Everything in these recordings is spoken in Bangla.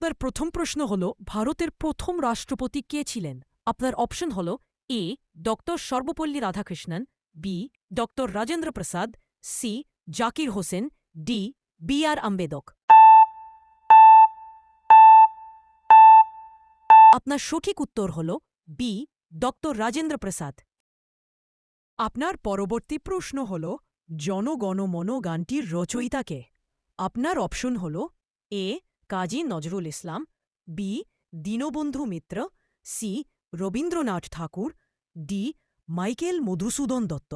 আপনার প্রথম প্রশ্ন হল ভারতের প্রথম রাষ্ট্রপতি কে ছিলেন? আপনার অপশন হল A doctor Sarvepalli Radhakrishnan, B doctor Rajendra Prasad, C Zakir Hussain, D B R. Ambedkar. আপনার সঠিক উত্তর হল বি ডক্টর রাজেন্দ্র প্রসাদ। আপনার পরবর্তী প্রশ্ন হল জন গণ মন গানটির রচয়িতাকে। আপনার অপশন হল এ কাজী নজরুল ইসলাম, বি দীনবন্ধু মিত্র, সি রবীন্দ্রনাথ ঠাকুর, ডি মাইকেল মধুসূদন দত্ত।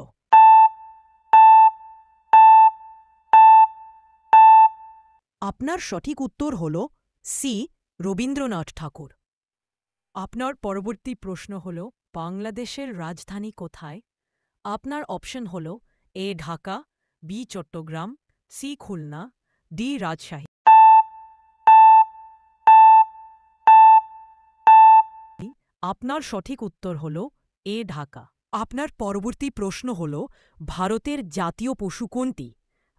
আপনার সঠিক উত্তর হল সি রবীন্দ্রনাথ ঠাকুর। আপনার পরবর্তী প্রশ্ন হল বাংলাদেশের রাজধানী কোথায়? আপনার অপশন হল A Dhaka, B Chattogram, C Khulna, D Rajshahi. আপনার সঠিক উত্তর হল এ ঢাকা। আপনার পরবর্তী প্রশ্ন হল ভারতের জাতীয় পশু কোনটি?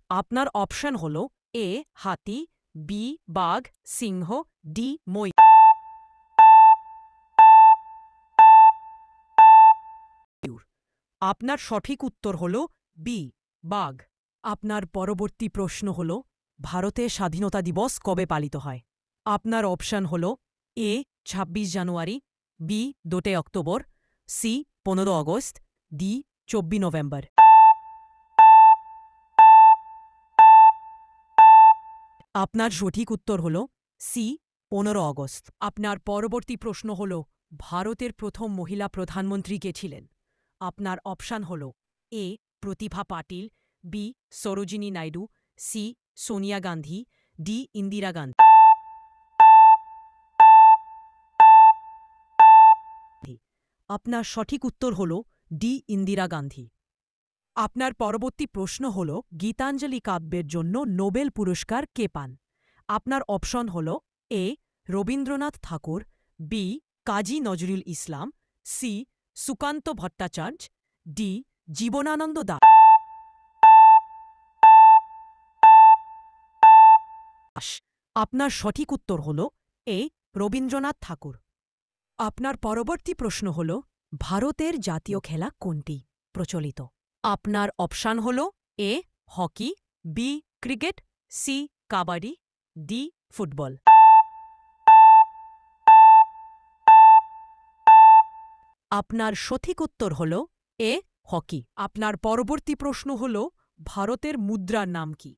আপনার অপশন হল এ হাতি, বি বাঘ, সিংহ, ডি মই। আপনার সঠিক উত্তর হল বি বাঘ। আপনার পরবর্তী প্রশ্ন হল ভারতের স্বাধীনতা দিবস কবে পালিত হয়? আপনার অপশন হল A ২৬ January, B ২ October, C ১৫ August, D ২৪ November. আপনার সঠিক উত্তর হল সি ১৫ আগস্ট। আপনার পরবর্তী প্রশ্ন হল ভারতের প্রথম মহিলা প্রধানমন্ত্রী কে ছিলেন? আপনার অপশান হল A Pratibha Patil, B Sarojini Naidu, C Sonia Gandhi, D Indira Gandhi. আপনার সঠিক উত্তর হল ডি ইন্দিরা গান্ধী। আপনার পরবর্তী প্রশ্ন হল গীতাঞ্জলি কাব্যের জন্য নোবেল পুরস্কার কে পান? আপনার অপশন হল এ রবীন্দ্রনাথ ঠাকুর, B Kazi Nazrul Islam, C Sukanta Bhattacharya, D Jibanananda Das. আপনার সঠিক উত্তর হল এ রবীন্দ্রনাথ ঠাকুর। আপনার পরবর্তী প্রশ্ন হল ভারতের জাতীয় খেলা কোনটি প্রচলিত? আপনার অপশান হল A hockey, B cricket, C kabaddi, D football. আপনার সঠিক উত্তর হল এ হকি। আপনার পরবর্তী প্রশ্ন হল ভারতের মুদ্রার নাম কি?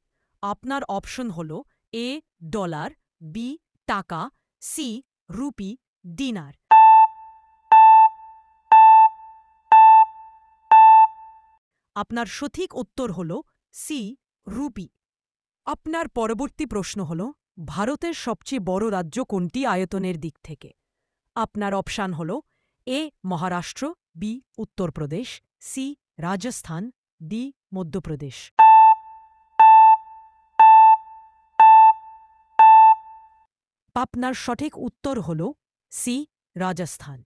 আপনার অপশন হল এ ডলার, বি টাকা, সি রুপি, দিনার। আপনার সঠিক উত্তর হল সি রুপি। আপনার পরবর্তী প্রশ্ন হল ভারতের সবচেয়ে বড় রাজ্য কোনটি আয়তনের দিক থেকে? আপনার অপশান হল A Maharashtra, B Uttar Pradesh, C Rajasthan, D Madhya Pradesh. আপনার সঠিক উত্তর হল সি রাজস্থান।